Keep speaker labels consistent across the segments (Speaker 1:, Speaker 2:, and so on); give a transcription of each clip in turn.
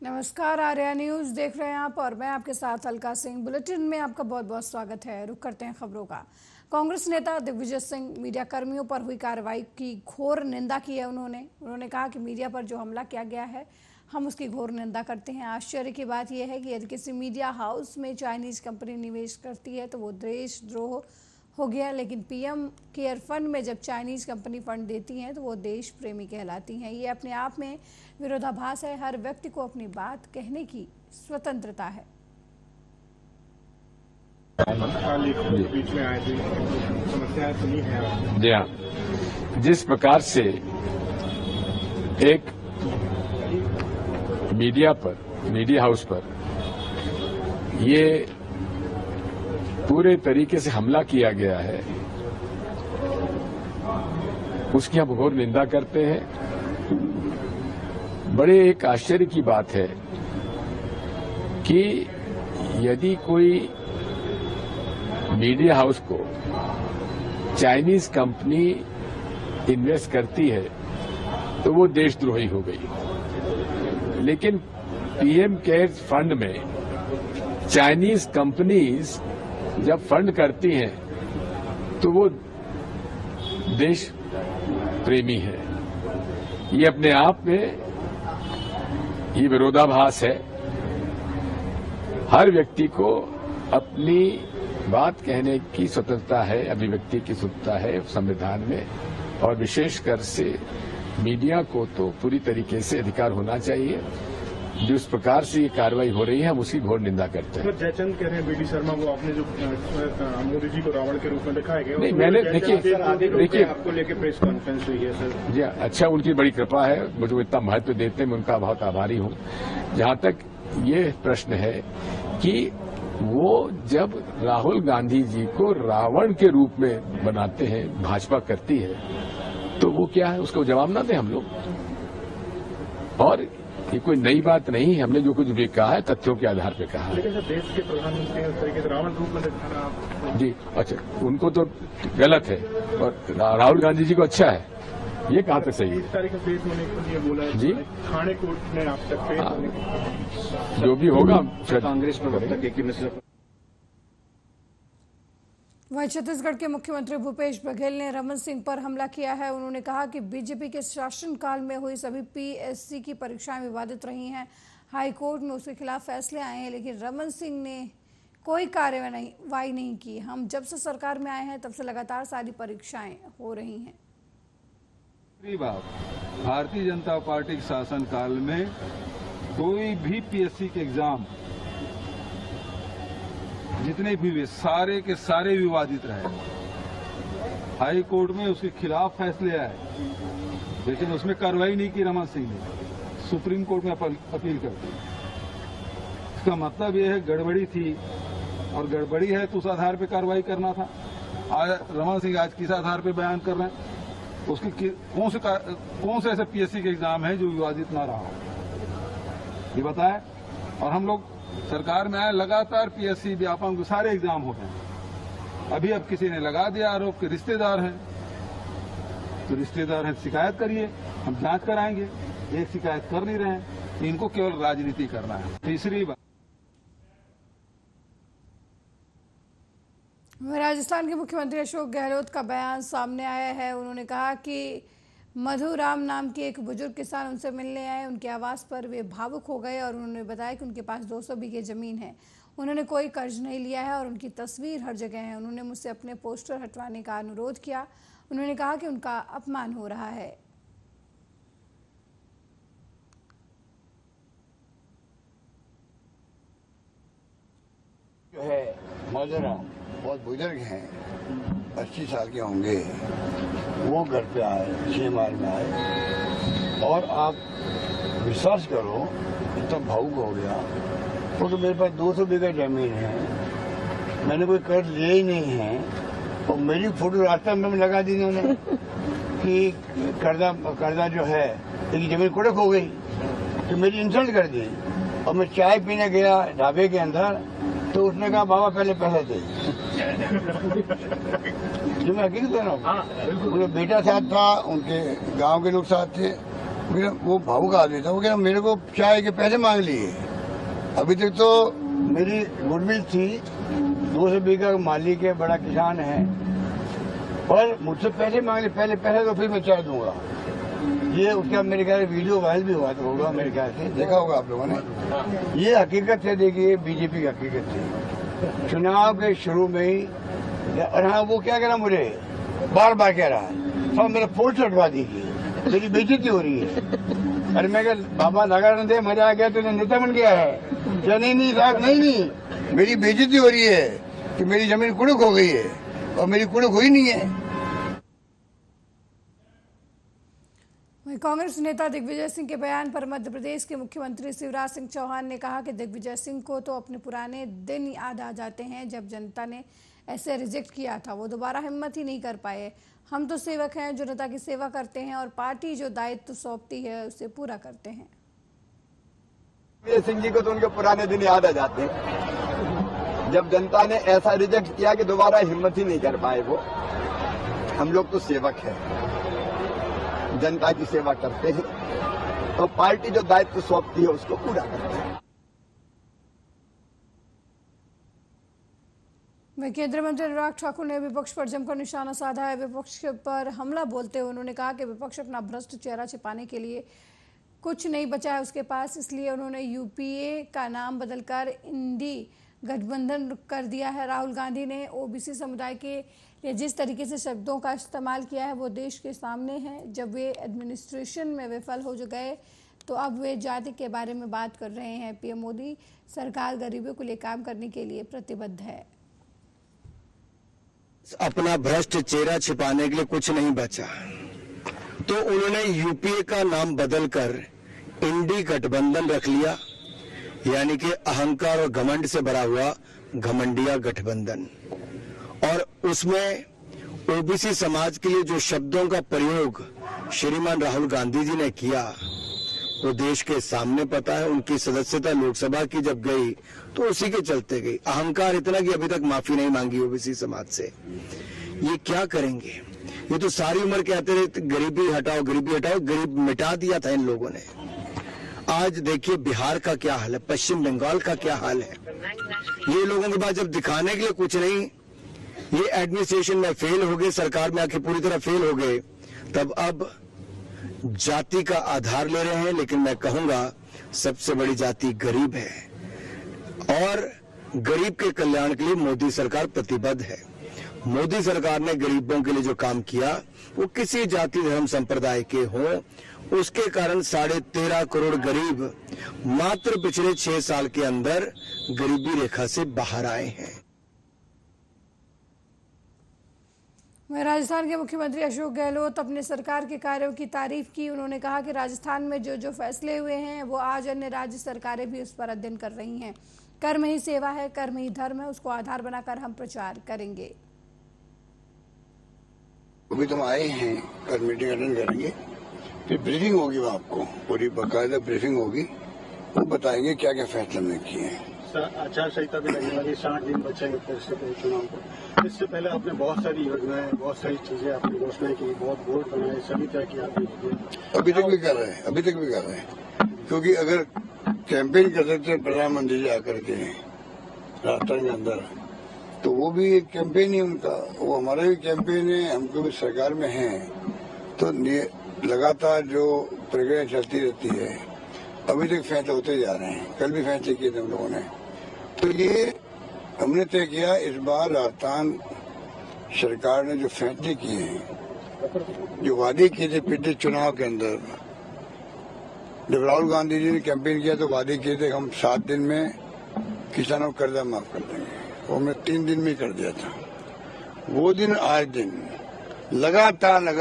Speaker 1: नमस्कार, आर्या न्यूज देख रहे हैं आप और मैं आपके साथ अलका सिंह। बुलेटिन में आपका बहुत बहुत स्वागत है। रुक करते हैं खबरों का। कांग्रेस नेता दिग्विजय सिंह मीडिया कर्मियों पर हुई कार्रवाई की घोर निंदा की है। उन्होंने कहा कि मीडिया पर जो हमला किया गया है हम उसकी घोर निंदा करते हैं। आश्चर्य की बात यह है कि यदि किसी मीडिया हाउस में चाइनीज कंपनी निवेश करती है तो वो देशद्रोह हो गया, लेकिन पीएम केयर फंड में जब चाइनीज कंपनी फंड देती हैं तो वो देश प्रेमी कहलाती हैं। ये अपने आप में विरोधाभास है। हर व्यक्ति को अपनी बात कहने की स्वतंत्रता है।
Speaker 2: बीच में आए थे, समस्याएं सुनी है।
Speaker 3: जी हाँ, जिस प्रकार से एक मीडिया हाउस पर ये पूरे तरीके से हमला किया गया है, उसकी हम घोर निंदा करते हैं। बड़े एक आश्चर्य की बात है कि यदि कोई मीडिया हाउस को चाइनीज कंपनी इन्वेस्ट करती है तो वो देशद्रोही हो गई, लेकिन पीएम केयर फंड में चाइनीज कंपनीज जब फंड करती हैं तो वो देश प्रेमी है। ये अपने आप में ये विरोधाभास है। हर व्यक्ति को अपनी बात कहने की स्वतंत्रता है, अभिव्यक्ति की स्वतंत्रता है संविधान में, और विशेषकर से मीडिया को तो पूरी तरीके से अधिकार होना चाहिए। जिस प्रकार से ये कार्रवाई हो रही है हम उसकी घोर निंदा करते हैं।
Speaker 2: जयचंद कह रहे हैं बीडी शर्मा को आपने जो मोदी जी को रावण के रूप में दिखाया गया,
Speaker 3: नहीं मैंने देखिए
Speaker 2: आपको लेके प्रेस कॉन्फ्रेंस हुई है सर।
Speaker 3: जी अच्छा, उनकी बड़ी कृपा है, मुझे इतना महत्व देते हैं, मैं उनका बहुत आभारी हूँ। जहां तक ये प्रश्न है कि वो जब राहुल गांधी जी को रावण के रूप में बनाते हैं, भाजपा करती है, तो वो क्या है, उसको जवाब ना दें हम लोग। और ये कोई नई बात नहीं है, हमने जो कुछ भी कहा है तथ्यों के आधार पर कहा है।
Speaker 2: लेकिन सर देश के प्रधानमंत्री इस तरीके से रावण रूप में दिखाना आप
Speaker 3: जी अच्छा, उनको तो गलत है और राहुल गांधी जी को अच्छा है, ये कहाँ तक सही है?
Speaker 2: 30 तारीख को पेश होने के लिए बोला
Speaker 3: जी,
Speaker 2: थाने कोर्ट ने आप तक पेश होने के
Speaker 3: जो भी होगा
Speaker 2: कांग्रेस प्रवक्ता के मिश्रा।
Speaker 1: वहीं छत्तीसगढ़ के मुख्यमंत्री भूपेश बघेल ने रमन सिंह पर हमला किया है। उन्होंने कहा कि बीजेपी के शासनकाल में हुई सभी पीएससी की परीक्षाएं विवादित रही हैं। हाईकोर्ट में उसके खिलाफ फैसले आए हैं, लेकिन रमन सिंह ने कोई कार्रवाई नहीं की। हम जब से सरकार में आए हैं तब से लगातार सारी परीक्षाएं हो रही हैं।
Speaker 4: भारतीय जनता पार्टी के शासनकाल में कोई भी पीएससी के एग्जाम जितने भी हुए सारे के सारे विवादित रहे। हाई कोर्ट में उसके खिलाफ फैसले आए, लेकिन उसमें कार्रवाई नहीं की रमन सिंह ने। सुप्रीम कोर्ट में अपील कर दी। इसका मतलब यह है गड़बड़ी थी, और गड़बड़ी है तो उस आधार पर कार्रवाई करना था। आज रमन सिंह आज किस आधार पर बयान कर रहे हैं? उसके कौन से ऐसे पीएससी के एग्जाम है जो विवादित ना रहा हो, ये बताएं। और हम लोग सरकार में आए, लगातार पीएससी व्यापम के सारे एग्जाम हो रहे हैं। अभी अब किसी ने लगा दिया आरोप के रिश्तेदार हैं, तो रिश्तेदार हैं शिकायत करिए, हम जांच कराएंगे। एक शिकायत कर नहीं रहे हैं, इनको केवल राजनीति करना है। तीसरी बात,
Speaker 1: राजस्थान के मुख्यमंत्री अशोक गहलोत का बयान सामने आया है। उन्होंने कहा कि मधुराम नाम के एक बुजुर्ग किसान उनसे मिलने आए, उनके आवास पर वे भावुक हो गए और उन्होंने बताया कि उनके पास 200 बीघे जमीन है, उन्होंने कोई कर्ज नहीं लिया है और उनकी तस्वीर हर जगह है। उन्होंने मुझसे अपने पोस्टर हटवाने का अनुरोध किया। उन्होंने कहा कि उनका अपमान हो रहा है।
Speaker 5: जो है मधुराम बहुत बुजुर्ग हैं, 80 साल के होंगे, वो घर पे आए, 6 माइल में आए, और आप विश्वास करो इतना भावुक हो गया क्योंकि मेरे पास 200 बीघा जमीन है, मैंने कोई कर्ज लिया ही नहीं है, और मेरी फोटो रास्ता में लगा दी उन्होंने कि कर्जा जो है तेरी जमीन कुड़क हो गई, तो मेरी इंसल्ट कर दी। और मैं चाय पीने गया ढाबे के अंदर, तो उसने कहा बाबा पहले पैसा दे। जो मैं हकीकत कह रहा हूँ, उनका बेटा साथ था, उनके गांव के लोग साथ थे, वो भावुक आदमी था, वो कह मेरे को चाय के पैसे मांग लिए। अभी तक तो मेरी गुडविल थी, 200 बीघा मालिक है, बड़ा किसान है, और मुझसे पैसे मांग लिए, पहले पैसे तो फिर मैं चाय दूंगा। ये उसका मेरे ख्याल वीडियो वायरल भी हुआ होगा, मेरे ख्याल से देखा होगा आप लोगों ने। ये हकीकत है, देखिए बीजेपी की हकीकत थी। चुनाव के शुरू में ही, और हाँ वो क्या कह रहा मुझे बार बार कह रहा है सब मेरा पोस्ट हटवा दीजिए, मेरी बेइज्जती हो रही है। अरे मैं बाबा लगा दे, मजा आ गया, तो नेता बन गया है क्या? नहीं साहब, नहीं, मेरी बेइज्जती हो रही है कि मेरी जमीन कुड़क हो गई है, और मेरी कुड़क हुई नहीं है।
Speaker 1: कांग्रेस नेता दिग्विजय सिंह के बयान पर मध्य प्रदेश के मुख्यमंत्री शिवराज सिंह चौहान ने कहा कि दिग्विजय सिंह को तो अपने पुराने दिन याद आ जाते हैं, जब जनता ने ऐसे रिजेक्ट किया था वो दोबारा हिम्मत ही नहीं कर पाए। हम तो सेवक हैं, जनता की सेवा करते हैं और पार्टी जो दायित्व सौंपती है उसे पूरा करते हैं।
Speaker 6: दिग्विजय सिंह जी को तो उनके पुराने दिन याद आ जाते हैं, जब जनता ने ऐसा रिजेक्ट किया कि दोबारा हिम्मत ही नहीं कर पाए वो। हम लोग तो सेवक हैं, जनता की सेवा करते हैं, तो पार्टी जो दायित्व सौंपती है उसको पूरा करते हैं।
Speaker 1: केंद्रीय मंत्री अनुराग ठाकुर ने विपक्ष पर जमकर निशाना साधा है। विपक्ष पर हमला बोलते हुए उन्होंने कहा कि विपक्ष अपना भ्रष्ट चेहरा छिपाने के लिए कुछ नहीं बचा है उसके पास, इसलिए उन्होंने यूपीए का नाम बदलकर इंडी गठबंधन कर दिया है। राहुल गांधी ने ओबीसी समुदाय के लिए जिस तरीके से शब्दों का इस्तेमाल किया है वो देश के सामने है। जब वे एडमिनिस्ट्रेशन में विफल हो गए तो अब वे जाति के बारे में बात कर रहे हैं। पीएम मोदी सरकार गरीबों के लिए काम करने के लिए प्रतिबद्ध है।
Speaker 7: अपना भ्रष्ट चेहरा छिपाने के लिए कुछ नहीं बचा, तो उन्होंने यूपीए का नाम बदलकर इंडी गठबंधन रख लिया, यानी कि अहंकार और घमंड से भरा हुआ घमंडिया गठबंधन। और उसमें ओबीसी समाज के लिए जो शब्दों का प्रयोग श्रीमान राहुल गांधी जी ने किया वो देश के सामने पता है। उनकी सदस्यता लोकसभा की जब गई तो उसी के चलते गई। अहंकार इतना कि अभी तक माफी नहीं मांगी ओबीसी समाज से। ये क्या करेंगे? ये तो सारी उम्र कहते रहे गरीबी हटाओ, गरीबी हटाओ, गरीब मिटा दिया था इन लोगों ने। आज देखिए बिहार का क्या हाल है, पश्चिम बंगाल का क्या हाल है। ये लोगों के पास जब दिखाने के लिए कुछ नहीं, ये एडमिनिस्ट्रेशन में फेल हो गए, सरकार में आके पूरी तरह फेल हो गए, तब अब जाति का आधार ले रहे हैं। लेकिन मैं कहूंगा सबसे बड़ी जाति गरीब है और गरीब के कल्याण के लिए मोदी सरकार प्रतिबद्ध है। मोदी सरकार ने गरीबों के लिए जो काम किया वो किसी जाति धर्म संप्रदाय के हों, उसके कारण 13.5 करोड़ गरीब मात्र पिछले 6 साल के अंदर गरीबी रेखा से बाहर आए हैं।
Speaker 1: राजस्थान के मुख्यमंत्री अशोक गहलोत अपने सरकार के कार्यों की तारीफ की। उन्होंने कहा कि राजस्थान में जो फैसले हुए हैं वो आज अन्य राज्य सरकारें भी उस पर अध्ययन कर रही हैं। कर्म ही सेवा है, कर्म ही धर्म है, उसको आधार बनाकर हम प्रचार करेंगे।
Speaker 5: अभी तुम आए हैं, कल मीटिंग अटेंड करेंगे, फिर ब्रीफिंग होगी, वो आपको पूरी बाकायदा ब्रीफिंग होगी, वो बताएंगे क्या क्या फैसले हमने किए हैं।
Speaker 2: आचार संहिता भी लगने वाली, 60 दिन बचेंगे फिर से चुनाव को। इससे पहले आपने बहुत सारी योजनाएं, बहुत सारी चीजें आपने घोषणा की, बहुत बोर्ड बनाए, सभी तरह की आपने
Speaker 5: अभी तक भी कर रहे हैं, अभी तक भी कर रहे हैं। क्योंकि अगर कैंपेन कर सकते हैं प्रधानमंत्री जी आकर के राजस्थान के अंदर, तो वो भी एक कैंपेन ही उनका, वो हमारा भी कैंपेन है, हमको भी सरकार में है, तो लगातार जो प्रक्रिया चलती रहती है। अभी तक फैसले होते जा रहे हैं, कल भी फैसले किए थे हम लोगों ने। तो ये हमने तय किया इस बार राजस्थान सरकार ने जो फैसले किए हैं, जो वादे किए थे पिछले चुनाव के अंदर, जब राहुल गांधी जी ने कैंपेन किया तो वादे किए थे हम 7 दिन में किसानों को कर्जा माफ कर देंगे, वो हमने 3 दिन में कर दिया था। वो दिन आज दिन लगातार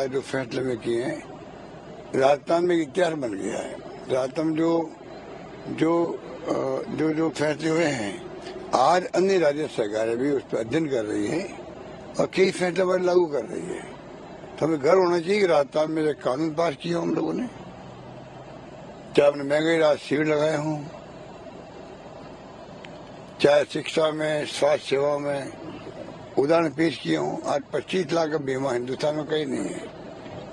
Speaker 5: जो फैसले में किए हैं, राजस्थान में इतिहास बन गया है। राजस्थान जो फैसले हुए हैं, आज अन्य राज्य सरकारें भी उस पर अध्ययन कर रही है और कई फैसले पर लागू कर रही है। तो हमें गर्व होना चाहिए कि राजस्थान में एक कानून पास किया हम लोगों ने, चाहे अपने महंगाई राहत शिविर लगाए हों, चाहे शिक्षा में, स्वास्थ्य सेवा में उदाहरण पेश किए हों। आज 25 लाख का बीमा हिंदुस्तान में कहीं नहीं है।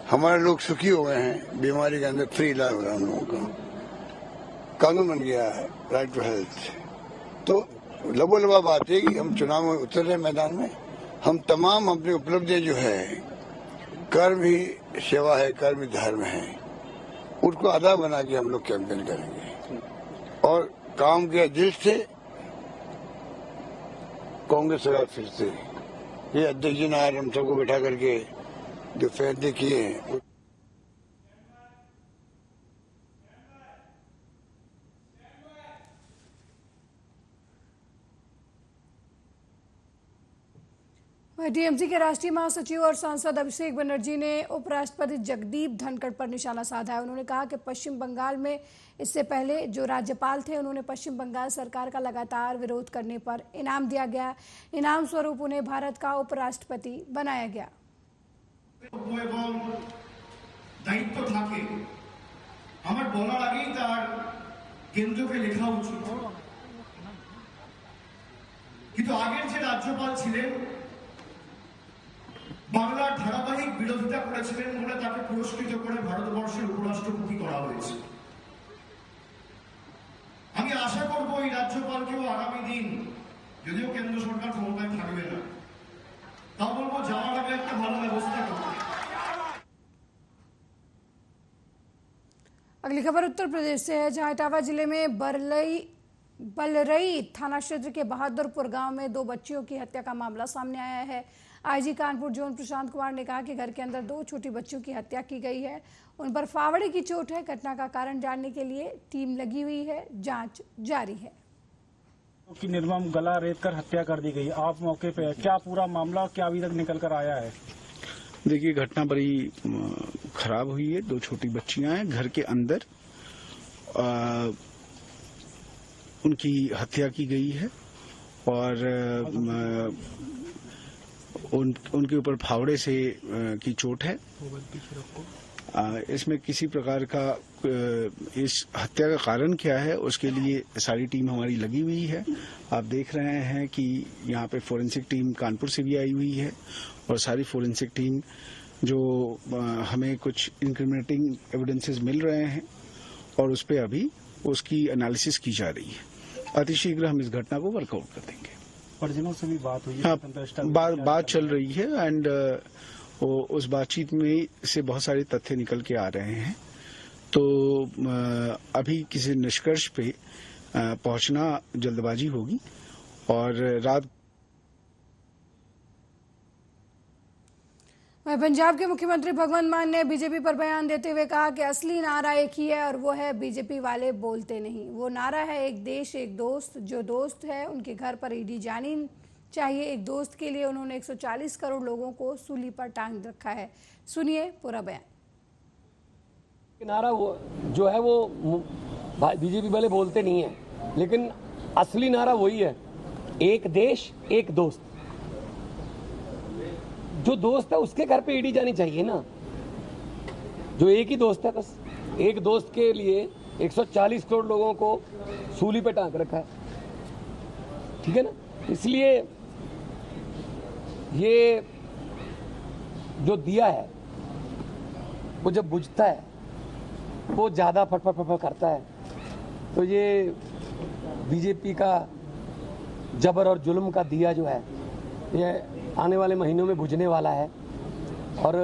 Speaker 5: हमारे लोग सुखी हो गए हैं, बीमारी के अंदर फ्री इलाज हो रहा है उन लोगों का, कानून बन गया है राइट टू हेल्थ। तो लबोलबा बात है कि हम चुनाव में उतर रहे मैदान में, हम तमाम अपनी उपलब्धियां जो है, कर्म ही सेवा है, कर्म ही धर्म है, उसको आधा बना के हम लोग कैंपेन करेंगे और काम किया दिल से। कांग्रेस सरकार फिर से ये अध्यक्ष जी ने आज हम सबको बैठा करके जो फैसले किए हैं,
Speaker 1: टीएमसी के राष्ट्रीय महासचिव और सांसद अभिषेक बनर्जी ने उपराष्ट्रपति जगदीप धनखड़ पर निशाना साधा है। उन्होंने कहा कि पश्चिम बंगाल में इससे पहले जो राज्यपाल थे उन्होंने पश्चिम बंगाल सरकार का लगातार विरोध करने पर इनाम दिया गया। इनाम स्वरूप उन्हें भारत का उपराष्ट्रपति बनाया गया।
Speaker 8: দায়িত্ব থাকে আমার বলার আগেই তার কেন্দ্রকে লেখা উচিত, কিন্তু আগের যে রাজ্যপাল ছিলেন বাংলার ধারাবাহিক বিরোধিতা করেছিলেন বলে তাকে পুরস্কৃত করে ভারতবর্ষের উপরাষ্ট্রপতি করা হয়েছে। আমি আশা করব এই রাজ্যপালকেও আগামী দিন, যদিও কেন্দ্র সরকার ক্ষমতায় থাকবে না, তাও বলবো যাওয়ার আগে একটা ভালো ব্যবস্থা করতে।
Speaker 1: अगली खबर उत्तर प्रदेश से है, जहां इटावा जिले में बलरई थाना क्षेत्र के बहादुरपुर गांव में 2 बच्चियों की हत्या का मामला सामने आया है। आईजी कानपुर जोन प्रशांत कुमार ने कहा कि घर के अंदर 2 छोटी बच्चियों की हत्या की गई है। उन पर फावड़े की चोट है। घटना का कारण जानने के लिए टीम लगी हुई है, जांच जारी है।
Speaker 9: की निर्मम गला रेत कर हत्या कर दी गई, आप मौके पे क्या पूरा मामला क्या अभी तक निकल कर आया है?
Speaker 10: देखिए, घटना बड़ी खराब हुई है। 2 छोटी बच्चियां हैं, घर के अंदर उनकी हत्या की गई है और उनके ऊपर फावड़े से की चोट है। इसमें किसी प्रकार का इस हत्या का कारण क्या है उसके लिए सारी टीम हमारी लगी हुई है। आप देख रहे हैं कि यहाँ पे फोरेंसिक टीम कानपुर से भी आई हुई है और सारी फोरेंसिक टीम जो हमें कुछ इंक्रिमिनेटिंग एविडेंसेस मिल रहे हैं और उस पर अभी उसकी एनालिसिस की जा रही है। अतिशीघ्र हम इस घटना को वर्कआउट कर देंगे।
Speaker 9: परिजनों से भी बात हुई है?
Speaker 10: हाँ, बात चल रही है एंड उस बातचीत में से बहुत सारे तथ्य निकल के आ रहे हैं। तो अभी किसी निष्कर्ष पे पहुंचना जल्दबाजी होगी और रात।
Speaker 1: पंजाब के मुख्यमंत्री भगवंत मान ने बीजेपी पर बयान देते हुए कहा कि असली नारा एक ही है और वो है बीजेपी वाले बोलते नहीं। वो नारा है एक देश एक दोस्त। जो दोस्त है उनके घर पर ईडी जानी चाहिए। एक दोस्त के लिए उन्होंने 140 करोड़ लोगों को सूली पर टांग रखा है। सुनिए पूरा बयान।
Speaker 11: नारा वो जो है वो बीजेपी वाले बोलते नहीं है, लेकिन असली नारा वही है, एक देश एक दोस्त। जो दोस्त है उसके घर पे ईडी जानी चाहिए ना। जो एक ही दोस्त है, बस एक दोस्त के लिए 140 करोड़ लोगों को सूली पे टांग रखा है, ठीक है ना। इसलिए ये जो दिया है वो जब बुझता है वो ज्यादा फटफट करता है। तो ये बीजेपी का जबर और जुल्म का दिया जो है ये आने वाले महीनों में बुझने वाला है। और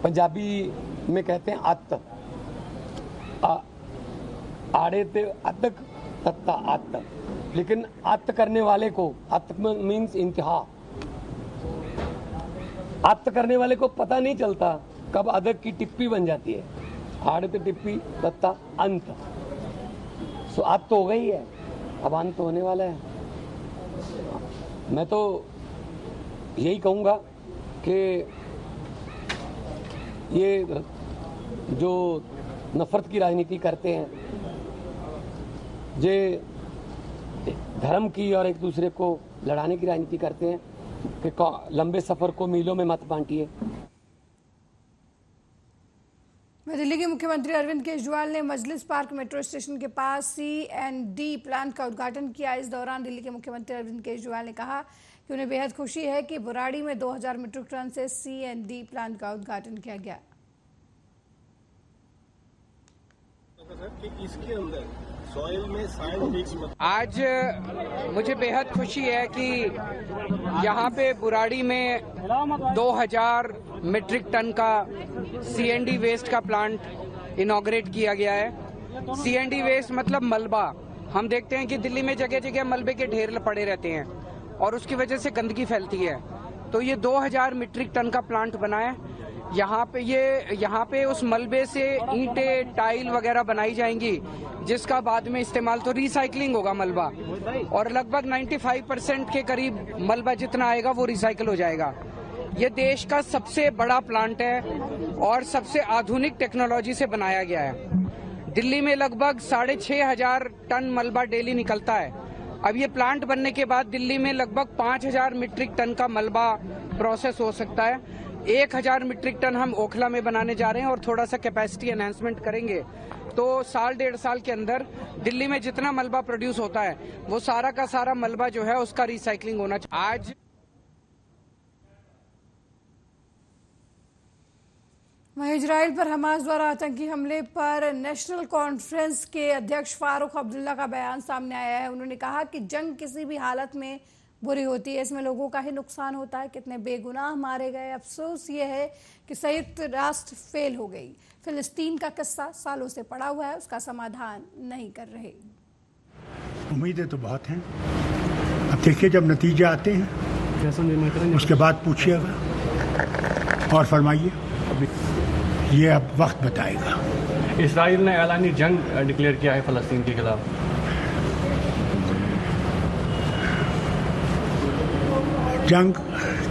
Speaker 11: पंजाबी में कहते हैं अत आड़े ते अतक तत्ता अत, लेकिन अत करने वाले को, अत मीन्स इंतहा, अत करने वाले को पता नहीं चलता कब अदक की टिप्पी बन जाती है। आड़े ते टिप्पी तत्ता अंत। सो अत तो हो गई है, अब अंत होने वाला है। मैं तो यही कहूँगा कि ये जो नफरत की राजनीति करते हैं, ये धर्म की और एक दूसरे को लड़ाने की राजनीति करते हैं, कि लंबे सफर को मीलों में मत बांटिए।
Speaker 1: दिल्ली के मुख्यमंत्री अरविंद केजरीवाल ने मजलिस पार्क मेट्रो स्टेशन के पास CND प्लांट का उद्घाटन किया। इस दौरान दिल्ली के मुख्यमंत्री अरविंद केजरीवाल ने कहा कि उन्हें बेहद खुशी है कि बुराड़ी में 2000 मीट्रिक टन से CND प्लांट का उद्घाटन किया गया।
Speaker 2: इसके अंदर सॉइल में साइड मिक्स
Speaker 12: आज मुझे बेहद खुशी है कि यहाँ पे बुराड़ी में 2000 मीट्रिक टन का CND वेस्ट का प्लांट इनॉग्रेट किया गया है। CND वेस्ट मतलब मलबा। हम देखते हैं कि दिल्ली में जगह जगह मलबे के ढेर पड़े रहते हैं और उसकी वजह से गंदगी फैलती है। तो ये 2000 मीट्रिक टन का प्लांट बना है। यहाँ पे उस मलबे से ईंटें, टाइल वगैरह बनाई जाएंगी, जिसका बाद में इस्तेमाल, तो रिसाइकलिंग होगा मलबा, और लगभग 95% के करीब मलबा जितना आएगा वो रिसाइकल हो जाएगा। ये देश का सबसे बड़ा प्लांट है और सबसे आधुनिक टेक्नोलॉजी से बनाया गया है। दिल्ली में लगभग 6500 टन मलबा डेली निकलता है। अब ये प्लांट बनने के बाद दिल्ली में लगभग 5000 मीट्रिक टन का मलबा प्रोसेस हो सकता है। 1000 मीट्रिक टन हम ओखला में बनाने जा रहे हैं और थोड़ा सा कैपेसिटी एनहांसमेंट करेंगे, तो साल 1.5 साल के अंदर दिल्ली में जितना मलबा प्रोड्यूस होता है वो सारा का सारा मलबा जो है उसका रिसाइकलिंग होना चाहिए। आज
Speaker 1: वहीं इजराइल पर हमास द्वारा आतंकी हमले पर नेशनल कॉन्फ्रेंस के अध्यक्ष फारूक अब्दुल्ला का बयान सामने आया है। उन्होंने कहा कि जंग किसी भी हालत में बुरी होती है, इसमें लोगों का ही नुकसान होता है, कितने बेगुनाह मारे गए। अफसोस ये है कि संयुक्त राष्ट्र फेल हो गई। फिलिस्तीन का किस्सा सालों से पड़ा हुआ है, उसका समाधान नहीं कर रहे।
Speaker 13: उम्मीदें तो बहुत हैं, अब देखिए जब नतीजे आते हैं उसके बाद पूछिएगा और फरमाइए, ये अब वक्त बताएगा।
Speaker 14: इसराइल ने ऐलानी जंग डिक्लेयर किया है फलस्तीन के खिलाफ।
Speaker 13: जंग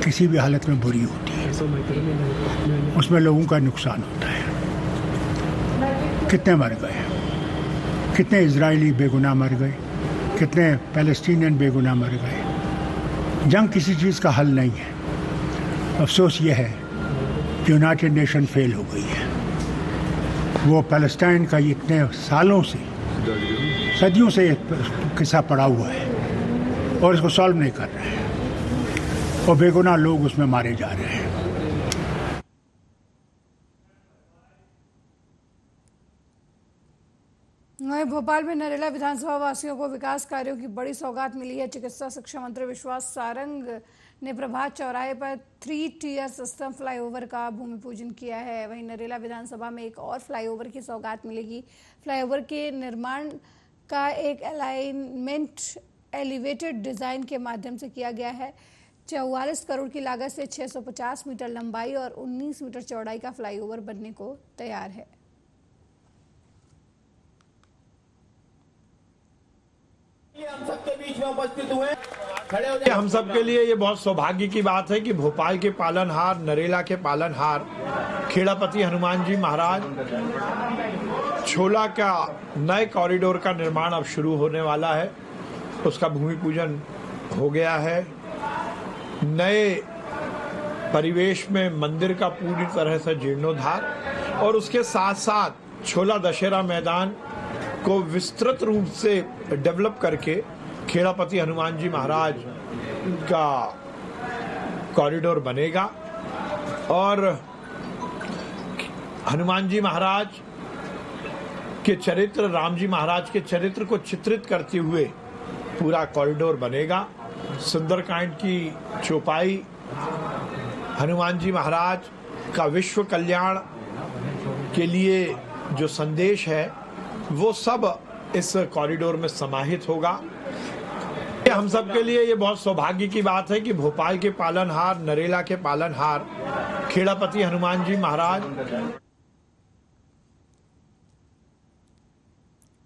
Speaker 13: किसी भी हालत में बुरी होती है, उसमें लोगों का नुकसान होता है। कितने मर गए, कितने इजरायली बेगुनाह मर गए, कितने पैलेस्टीनियन बेगुनाह मर गए। जंग किसी चीज़ का हल नहीं है। अफसोस ये है कि यूनाइटेड नेशन फेल हो गई है। वो पैलेस्टाइन का इतने सालों से, सदियों से किस्सा पड़ा हुआ है और इसको सॉल्व नहीं कर रहे हैं, और बेगुनाह लोग उसमें मारे जा रहे हैं।
Speaker 1: वहीं भोपाल में नरेला विधानसभा वासियों को विकास कार्यों की बड़ी सौगात मिली है। चिकित्सा शिक्षा मंत्री विश्वास सारंग ने प्रभात चौराहे पर 3 टियर सिस्टम फ्लाईओवर का भूमि पूजन किया है। वहीं नरेला विधानसभा में एक और फ्लाईओवर की सौगात मिलेगी। फ्लाईओवर के निर्माण का एक अलाइनमेंट एलिवेटेड डिजाइन के माध्यम से किया गया है। 44 करोड़ की लागत से 650 मीटर लंबाई और 19 मीटर चौड़ाई का फ्लाईओवर बनने को तैयार है।
Speaker 15: हम सबके बीच में उपस्थित हुए
Speaker 16: हम सबके लिए ये बहुत सौभाग्य की बात है कि भोपाल के पालनहार, नरेला के पालनहार खेड़ापति हनुमान जी महाराज छोला का नए कॉरिडोर का निर्माण अब शुरू होने वाला है। उसका भूमि पूजन हो गया है। नए परिवेश में मंदिर का पूरी तरह से जीर्णोद्धार और उसके साथ साथ छोला दशहरा मैदान को विस्तृत रूप से डेवलप करके खेड़ापति हनुमान जी महाराज का कॉरिडोर बनेगा और हनुमान जी महाराज के चरित्र, राम जी महाराज के चरित्र को चित्रित करते हुए पूरा कॉरिडोर बनेगा। सुंदरकांड की चौपाई, हनुमान जी महाराज का विश्व कल्याण के लिए जो संदेश है वो सब इस कॉरिडोर में समाहित होगा। हम सब के लिए ये बहुत सौभाग्य की बात है कि भोपाल के पालनहार, नरेला के पालनहार खेड़ापति हनुमान जी महाराज।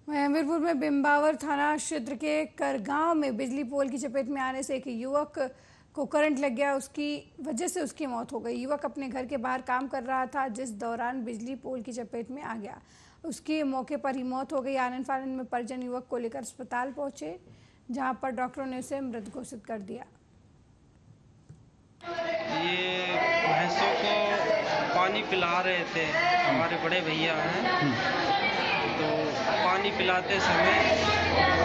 Speaker 1: हमीरपुर में बिम्बावर थाना क्षेत्र के करगांव में बिजली पोल की चपेट में आने से एक युवक को करंट लग गया। उसकी वजह से उसकी मौत हो गई। युवक अपने घर के बाहर काम कर रहा था, जिस दौरान बिजली पोल की चपेट में आ गया। उसकी मौके पर ही मौत हो गई। आनन फानन में परिजन युवक को लेकर अस्पताल पहुंचे, जहां पर डॉक्टरों ने उसे मृत घोषित कर दिया।
Speaker 17: ये भैंसों को पानी पिला रहे थे, हमारे बड़े भैया हैं, तो पानी पिलाते समय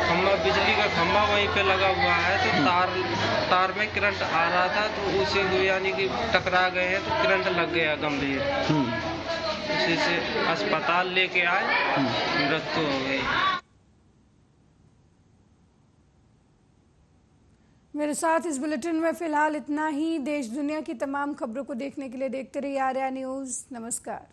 Speaker 17: खंभा, बिजली का खंभा वहीं पे लगा हुआ है, तो तार में करंट आ रहा था, तो उसे यानी कि टकरा गए हैं, तो करंट लग गया गंभीर। उसी से अस्पताल लेके आए, मृत्यु हो गई।
Speaker 1: मेरे साथ इस बुलेटिन में फिलहाल इतना ही। देश दुनिया की तमाम खबरों को देखने के लिए देखते रहिए आर्या न्यूज़। नमस्कार।